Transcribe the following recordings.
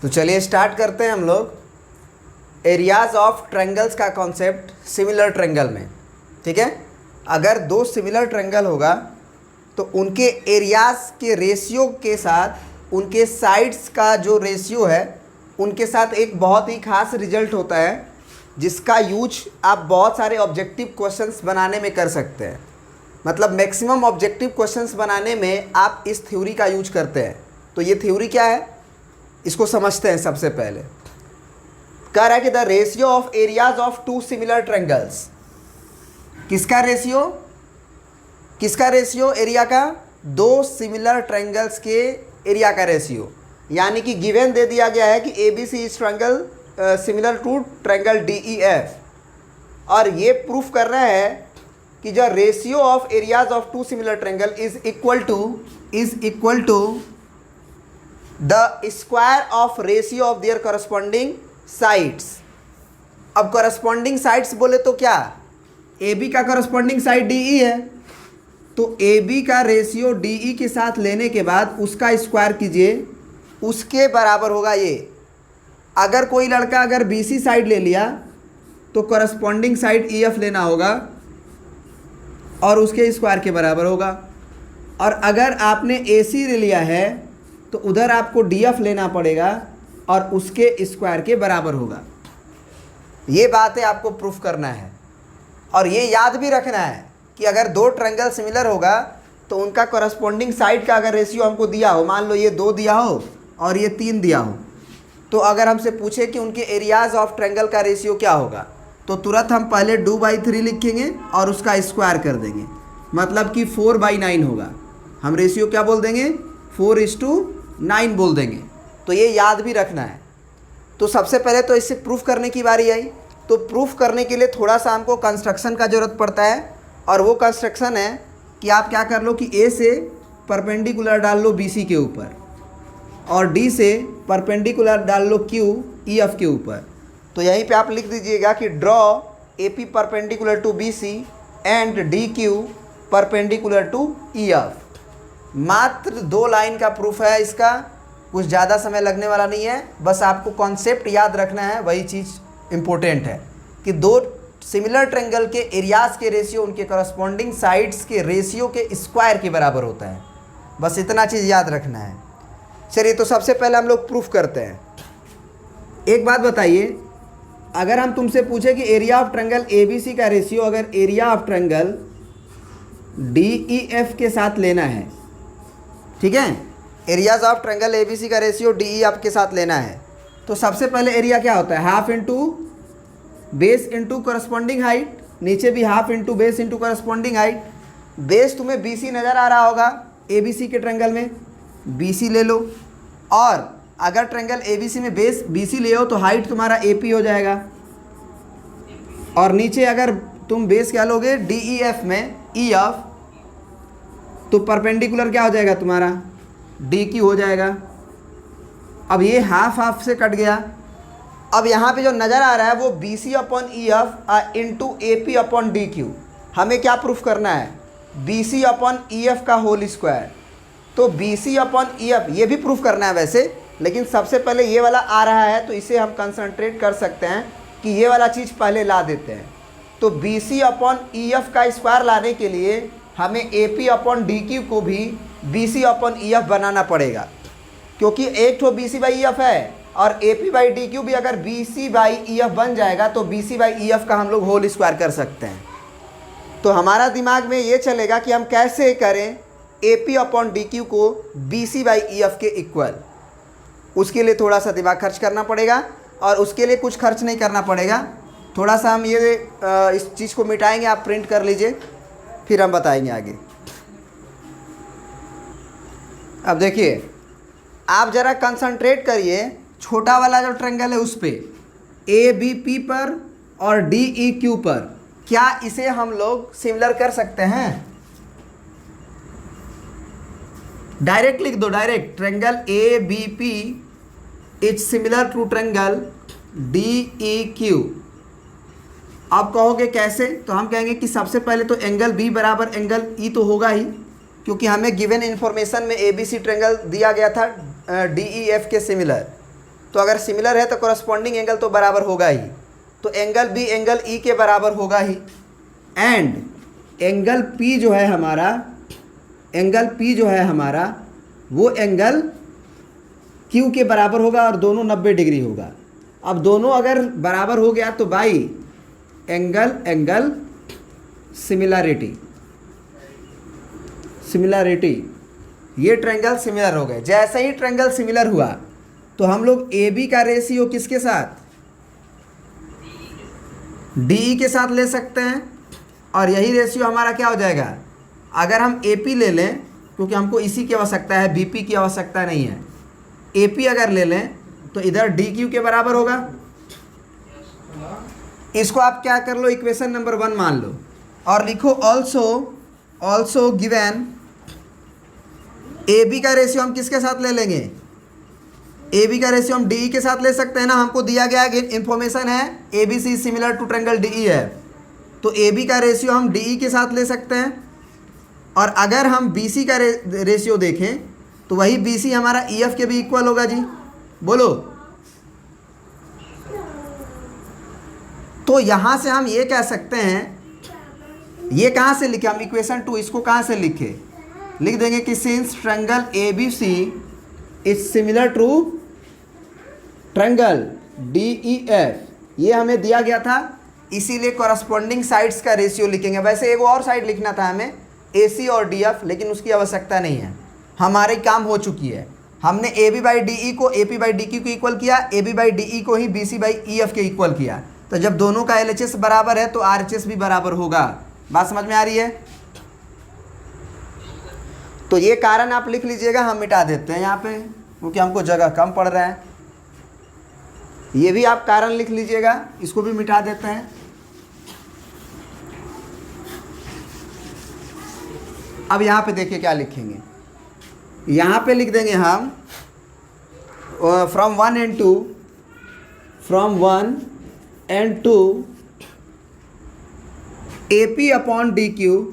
तो चलिए स्टार्ट करते हैं हम लोग एरियाज ऑफ ट्रायंगल्स का कॉन्सेप्ट सिमिलर ट्रायंगल में। ठीक है, अगर दो सिमिलर ट्रायंगल होगा तो उनके एरियाज के रेशियो के साथ उनके साइड्स का जो रेशियो है उनके साथ एक बहुत ही खास रिजल्ट होता है, जिसका यूज आप बहुत सारे ऑब्जेक्टिव क्वेश्चंस बनाने में कर सकते हैं। मतलब मैक्सिमम ऑब्जेक्टिव क्वेश्चंस बनाने में आप इस थ्योरी का यूज करते हैं। तो ये थ्योरी क्या है, इसको समझते हैं। सबसे पहले कह रहा है कि the ratio of areas of two similar triangles. किसका रेशियो? किसका रेशियो? एरिया का। दो सिमिलर ट्रायंगल्स के एरिया का रेशियो। यानी कि गिवन दे दिया गया है कि A B C is triangle similar to triangle D E F, और ये प्रूफ कर रहा है कि जो ratio of areas of two similar triangle is equal to the square of ratio of their corresponding sides. अब करस्पॉन्डिंग साइड्स बोले तो क्या, ए बी का करस्पॉन्डिंग साइड डी ई है, तो ए बी का रेशियो डी ई के साथ लेने के बाद उसका स्क्वायर कीजिए, उसके बराबर होगा ये। अगर कोई लड़का अगर बी सी साइड ले लिया तो करस्पॉन्डिंग साइड ई एफ लेना होगा और उसके स्क्वायर के बराबर होगा। और अगर आपने ए सी ले लिया है तो उधर आपको डी एफ लेना पड़ेगा और उसके स्क्वायर के बराबर होगा। ये बातें आपको प्रूफ करना है और ये याद भी रखना है कि अगर दो ट्रायंगल सिमिलर होगा तो उनका करस्पॉन्डिंग साइड का अगर रेशियो हमको दिया हो, मान लो ये 2 दिया हो और ये 3 दिया हो, तो अगर हमसे पूछे कि उनके एरियाज ऑफ ट्रायंगल का रेशियो क्या होगा, तो तुरंत हम पहले 2/3 लिखेंगे और उसका स्क्वायर कर देंगे, मतलब कि 4/9 होगा। हम रेशियो क्या बोल देंगे, 4:9 बोल देंगे। तो ये याद भी रखना है। तो सबसे पहले तो इससे प्रूफ करने की बारी आई। तो प्रूफ करने के लिए थोड़ा सा हमको कंस्ट्रक्शन का ज़रूरत पड़ता है, और वो कंस्ट्रक्शन है कि आप क्या कर लो कि ए से परपेंडिकुलर डाल लो बी सी के ऊपर, और डी से परपेंडिकुलर डाल लो क्यू ई एफ के ऊपर। तो यहीं पे आप लिख दीजिएगा कि draw A P perpendicular to B C and D Q perpendicular to E F. मात्र 2 लाइन का प्रूफ है इसका, कुछ ज़्यादा समय लगने वाला नहीं है। बस आपको कॉन्सेप्ट याद रखना है, वही चीज़ इम्पोर्टेंट है कि दो सिमिलर ट्रायंगल के एरियाज के रेशियो उनके करस्पॉन्डिंग साइड्स के रेशियो के स्क्वायर के बराबर होता है। बस इतना चीज़ याद रखना है। चलिए, तो सबसे पहले हम लोग प्रूफ करते हैं। एक बात बताइए, अगर हम तुमसे पूछे कि area of triangle A B C का रेशियो अगर area of triangle D E F के साथ लेना है, ठीक है, areas of triangle A B C का रेशियो डी ई एफ के साथ लेना है, तो सबसे पहले एरिया क्या होता है, half into base into corresponding height, नीचे भी half into base into corresponding height. Base तुम्हें बी सी नज़र आ रहा होगा ए बी सी के ट्रायंगल में, बी सी ले लो, और अगर ट्रायंगल ए बी सी में बेस बी सी ले हो तो हाइट तुम्हारा ए पी हो जाएगा, और नीचे अगर तुम बेस क्या लोगे डी ई एफ में ई एफ, तो परपेंडिकुलर क्या हो जाएगा तुम्हारा डी क्यू हो जाएगा। अब ये हाफ हाफ से कट गया। अब यहाँ पे जो नज़र आ रहा है वो B C upon E F into A P upon D Q. हमें क्या प्रूफ करना है, B C upon E F का होल स्क्वायर। तो B C upon E F ये भी प्रूफ करना है वैसे, लेकिन सबसे पहले ये वाला आ रहा है तो इसे हम कंसंट्रेट कर सकते हैं कि ये वाला चीज़ पहले ला देते हैं। तो B C upon E F का स्क्वायर लाने के लिए हमें A P upon D Q को भी B C upon E F बनाना पड़ेगा, क्योंकि एक ठो B C by E F है, और A P by D Q भी अगर B C by E F बन जाएगा तो B C by E F का हम लोग होल स्क्वायर कर सकते हैं। तो हमारा दिमाग में ये चलेगा कि हम कैसे करें A P upon D Q को B C by E F के इक्वल। उसके लिए थोड़ा सा दिमाग खर्च करना पड़ेगा, और उसके लिए कुछ खर्च नहीं करना पड़ेगा। थोड़ा सा हम ये इस चीज़ को मिटाएंगे, आप प्रिंट कर लीजिए, फिर हम बताएंगे आगे। अब देखिए, आप ज़रा कंसंट्रेट करिए छोटा वाला जो ट्रायंगल है उस पर, ए बी पी पर और डी ई क्यू पर। क्या इसे हम लोग सिमिलर कर सकते हैं? डायरेक्ट लिख दो, direct, triangle A B P is similar to triangle D E Q. आप कहोगे कैसे, तो हम कहेंगे कि सबसे पहले तो एंगल बी बराबर एंगल ई तो होगा ही, क्योंकि हमें गिवन इन्फॉर्मेशन में ए बी सी ट्रायंगल दिया गया था डी ई एफ के सिमिलर। तो अगर सिमिलर है तो कॉरस्पॉन्डिंग एंगल तो बराबर होगा ही। तो एंगल बी एंगल ई के बराबर होगा ही। एंड एंगल पी जो है हमारा, एंगल पी जो है हमारा वो एंगल क्यू के बराबर होगा और दोनों 90 डिग्री होगा। अब दोनों अगर बराबर हो गया तो भाई एंगल एंगल सिमिलरिटी, सिमिलरिटी, ये ट्रायंगल सिमिलर हो गए। जैसे ही ट्रायंगल सिमिलर हुआ तो हम लोग ए बी का रेशियो किसके साथ, डी ई के साथ ले सकते हैं। और यही रेशियो हमारा क्या हो जाएगा, अगर हम ए पी ले लें, क्योंकि हमको इसी की आवश्यकता है, बी पी की आवश्यकता नहीं है, ए पी अगर ले लें तो इधर डी क्यू के बराबर होगा। इसको आप क्या कर लो, इक्वेशन नंबर 1 मान लो और लिखो ऑल्सो गिवन ए बी का रेशियो हम किसके साथ ले लेंगे, ए बी का रेशियो हम डी ई के साथ ले सकते हैं ना। हमको दिया गया इंफॉर्मेशन है A B C similar to triangle D E है, तो ए बी का रेशियो हम डी ई के साथ ले सकते हैं। और अगर हम बी सी का रेशियो देखें तो वही बी सी हमारा ई एफ के भी इक्वल होगा जी, बोलो। तो यहाँ से हम ये कह सकते हैं, ये कहाँ से लिखे हम, इक्वेशन 2 इसको कहाँ से लिखे, लिख देंगे कि since triangle A B C is similar to triangle D E F, ये हमें दिया गया था, इसीलिए कॉरस्पॉन्डिंग साइड्स का रेशियो लिखेंगे। वैसे एक और साइड लिखना था हमें ए सी और डी एफ, लेकिन उसकी आवश्यकता नहीं है, हमारे काम हो चुकी है। हमने A B by D E को A P by D Q को इक्वल किया, A B by D E को ही B C by E F के इक्वल किया। तो जब दोनों का एल एच एस बराबर है तो आर एच एस भी बराबर होगा। बात समझ में आ रही है। तो ये कारण आप लिख लीजिएगा, हम मिटा देते हैं यहाँ पे क्योंकि हमको जगह कम पड़ रहा है। ये भी आप कारण लिख लीजिएगा, इसको भी मिटा देते हैं। अब यहाँ पे देखिए क्या लिखेंगे, यहाँ पे लिख देंगे हम from 1 and 2, from 1 and 2 AP upon DQ,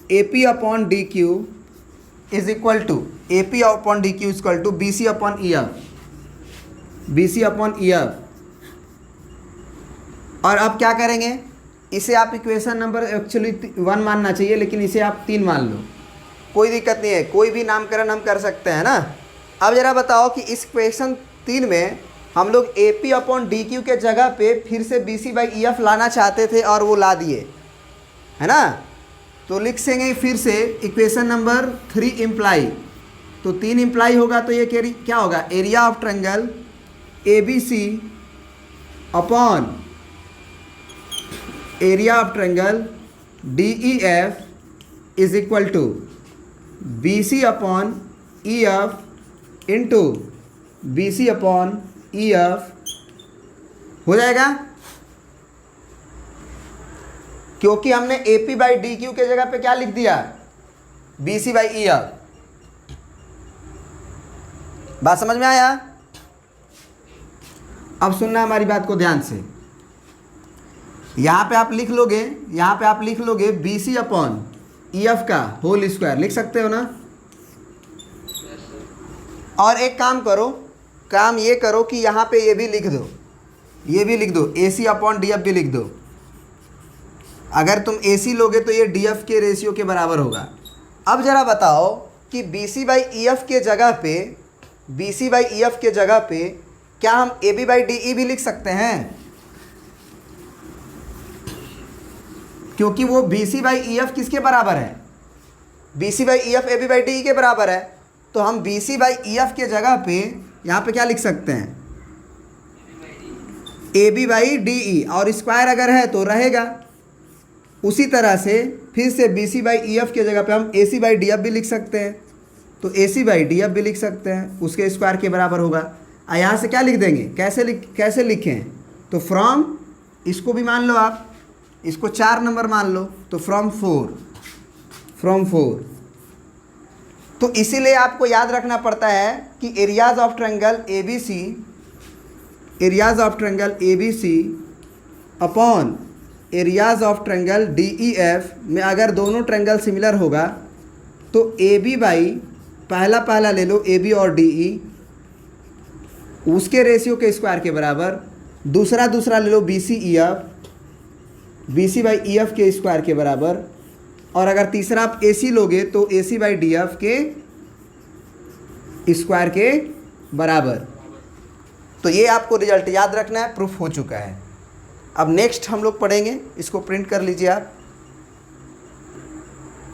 AP upon DQ is equal to AP upon DQ is equal to BC upon EF, BC upon EF। और अब क्या करेंगे, इसे आप इक्वेशन नंबर एक्चुअली 1 मानना चाहिए, लेकिन इसे आप 3 मान लो, कोई दिक्कत नहीं है, कोई भी नामकरण हम कर सकते हैं ना। अब ज़रा बताओ कि इस इक्वेशन 3 में हम लोग A P upon D Q के जगह पे फिर से B C by E F लाना चाहते थे और वो ला दिए, है ना। तो लिख सेंगे फिर से इक्वेशन नंबर 3 इम्प्लाई, तो 3 इम्प्लाई होगा तो ये क्या होगा, area of triangle A B C upon area of triangle D E F is equal to B C upon E F into B C upon E F हो जाएगा। क्योंकि हमने A P by D Q के जगह पे क्या लिख दिया, B C by E F. बात समझ में आया। अब सुनना हमारी बात को ध्यान से, यहाँ पे आप लिख लोगे, यहाँ पे आप लिख लोगे B C upon E F का होल स्क्वायर, लिख सकते हो ना। और एक काम करो, काम ये करो कि यहाँ पे ये भी लिख दो, ये भी लिख दो, ए सी अपॉन डी एफ भी लिख दो। अगर तुम ए सी लोगे तो ये डी एफ के रेशियो के बराबर होगा। अब ज़रा बताओ कि B C by E F के जगह पे, B C by E F के जगह पे क्या हम A B by D E भी लिख सकते हैं, क्योंकि वो B C by E F किसके बराबर है, B C by E F A B by D E के बराबर है। तो हम B C by E F के जगह पे यहाँ पे क्या लिख सकते हैं, ए बी बाई डी ई, और स्क्वायर अगर है तो रहेगा। उसी तरह से फिर से B C by E F के जगह पे हम A C by D F भी लिख सकते हैं, तो A C by D F भी लिख सकते हैं, उसके स्क्वायर के बराबर होगा। यहाँ से क्या लिख देंगे, कैसे लिखें, तो फ्रॉम, इसको भी मान लो आप, इसको 4 नंबर मान लो, तो फ्रॉम 4। तो इसीलिए आपको याद रखना पड़ता है कि areas of triangle A B C, areas of triangle A B C upon areas of triangle D E F में अगर दोनों ट्रायंगल सिमिलर होगा तो ए बी बाई पहला ले लो, ए बी और डी ई, उसके रेशियो के स्क्वायर के बराबर, दूसरा ले लो B C E F, B C by E F के स्क्वायर के बराबर, और अगर तीसरा आप ए सी लोगे तो A C by D F के स्क्वायर के बराबर। तो ये आपको रिजल्ट याद रखना है, प्रूफ हो चुका है। अब नेक्स्ट हम लोग पढ़ेंगे, इसको प्रिंट कर लीजिए आप।